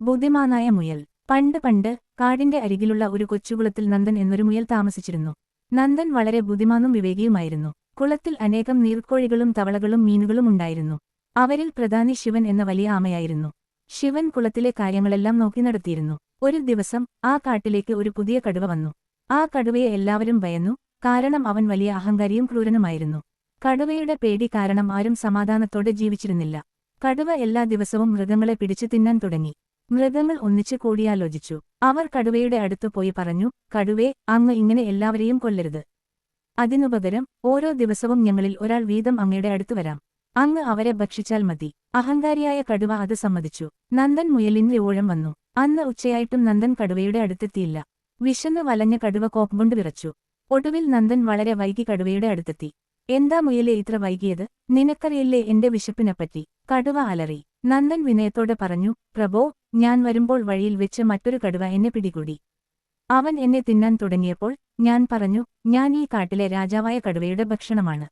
ബുദ്ധിമാനായ മുയൽ. പണ്ട് പണ്ട് കാടിന്റെ അരികിലുള്ള ഒരു കൊച്ചുകുളത്തിൽ നന്ദൻ എന്നൊരു മുയൽ താമസിച്ചിരുന്നു. നന്ദൻ വളരെ ബുദ്ധിമാനും വിവേകിയുമായിരുന്നു. കുളത്തിൽ അനേകം നീർക്കോഴികളും തവളകളും മീനുകളും ഉണ്ടായിരുന്നു. അവരിൽ പ്രധാനി ശിവൻ എന്ന വലിയ ആമയായിരുന്നു. ശിവൻ കുളത്തിലെ കാര്യങ്ങളെല്ലാം നോക്കി നടത്തിയിരുന്നു. ഒരു ദിവസം ആ കാട്ടിലേക്ക് ഒരു പുതിയ കടുവ വന്നു. ആ കടുവയെ എല്ലാവരും ഭയന്നു, കാരണം അവൻ വലിയ അഹങ്കാരിയും ക്രൂരനുമായിരുന്നു. കടുവയുടെ പേടി കാരണം ആരും സമാധാനത്തോടെ ജീവിച്ചിരുന്നില്ല. കടുവ എല്ലാ ദിവസവും മൃഗങ്ങളെ പിടിച്ചു തിന്നാൻ തുടങ്ങി. മൃഗങ്ങൾ ഒന്നിച്ചു കൂടിയാലോചിച്ചു. അവർ കടുവയുടെ അടുത്തു പോയി പറഞ്ഞു, കടുവേ, അങ്ങ് ഇങ്ങനെ എല്ലാവരെയും കൊല്ലരുത്. അതിനുപകരം ഓരോ ദിവസവും ഞങ്ങളിൽ ഒരാൾ വീതം അങ്ങയുടെ അടുത്തു വരാം. അങ്ങ് അവരെ ഭക്ഷിച്ചാൽ മതി. അഹങ്കാരിയായ കടുവ അത് സമ്മതിച്ചു. നന്ദൻ മുയലിന്റെ ഊഴം വന്നു. അന്ന് ഉച്ചയായിട്ടും നന്ദൻ കടുവയുടെ അടുത്തെത്തിയില്ല. വിശന്നു വലഞ്ഞ കടുവ കോപംകൊണ്ട് വിറച്ചു. ഒടുവിൽ നന്ദൻ വളരെ വൈകി കടുവയുടെ അടുത്തെത്തി. എന്താ മുയലേ ഇത്ര വൈകിയത്? നിനക്കറിയില്ലേ എന്റെ വിശപ്പിനെപ്പറ്റി? കടുവ അലറി. നന്ദൻ വിനയത്തോടെ പറഞ്ഞു, പ്രഭോ, ഞാൻ വരുമ്പോൾ വഴിയിൽ വെച്ച് മറ്റൊരു കടുവ എന്നെ പിടികൂടി. അവൻ എന്നെ തിന്നാൻ തുടങ്ങിയപ്പോൾ ഞാൻ പറഞ്ഞു, ഞാൻ ഈ കാട്ടിലെ രാജാവായ കടുവയുടെ ഭക്ഷണമാണ്.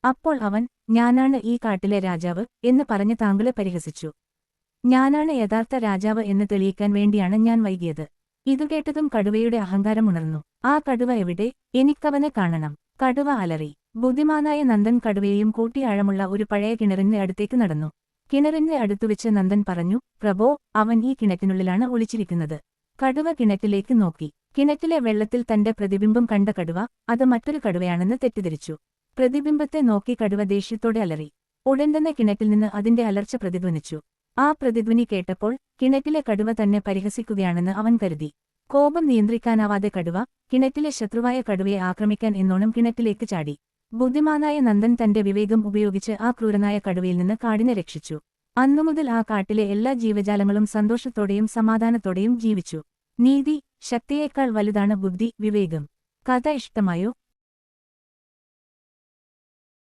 അപ്പോൾ അവൻ, ഞാനാണ് ഈ കാട്ടിലെ രാജാവ് എന്ന് പറഞ്ഞ് താങ്കളെ പരിഹസിച്ചു. ഞാനാണ് യഥാർത്ഥ രാജാവ് എന്ന് തെളിയിക്കാൻ വേണ്ടിയാണ് ഞാൻ വൈകിയത്. ഇതുകേട്ടതും കടുവയുടെ അഹങ്കാരം ഉണർന്നു. ആ കടുവ എവിടെ? എനിക്കവനെ കാണണം. കടുവ അലറി. ബുദ്ധിമാനായ നന്ദൻ കടുവയെയും കൂട്ടി ആഴമുള്ള ഒരു പഴയ കിണറിന്റെ അടുത്തേക്ക് നടന്നു. കിണറിന്റെ അടുത്തുവെച്ച് നന്ദൻ പറഞ്ഞു, പ്രഭോ, അവൻ ഈ കിണറ്റിനുള്ളിലാണ് ഒളിച്ചിരിക്കുന്നത്. കടുവ കിണറ്റിലേക്ക് നോക്കി. കിണറ്റിലെ വെള്ളത്തിൽ തന്റെ പ്രതിബിംബം കണ്ട കടുവ അത് മറ്റൊരു കടുവയാണെന്ന് തെറ്റിദ്ധരിച്ചു. പ്രതിബിംബത്തെ നോക്കി കടുവ ദേഷ്യത്തോടെ അലറി. ഉടൻ തന്നെ കിണറ്റിൽ നിന്ന് അതിന്റെ അലർച്ച പ്രതിധ്വനിച്ചു. ആ പ്രതിധ്വനി കേട്ടപ്പോൾ കിണറ്റിലെ കടുവ തന്നെ പരിഹസിക്കുകയാണെന്ന് അവൻ കരുതി. കോപം നിയന്ത്രിക്കാനാവാതെ കടുവ കിണറ്റിലെ ശത്രുവായ കടുവയെ ആക്രമിക്കാൻ എന്നോണം കിണറ്റിലേക്ക് ചാടി. ബുദ്ധിമാനായ നന്ദൻ തന്റെ വിവേകം ഉപയോഗിച്ച് ആ ക്രൂരനായ കടുവയിൽ നിന്ന് കാടിനെ രക്ഷിച്ചു. അന്നുമുതൽ ആ കാട്ടിലെ എല്ലാ ജീവജാലങ്ങളും സന്തോഷത്തോടെയും സമാധാനത്തോടെയും ജീവിച്ചു. നീതി, ശക്തിയേക്കാൾ വലുതാണ് ബുദ്ധി, വിവേകം. കഥ ഇഷ്ടമായോ?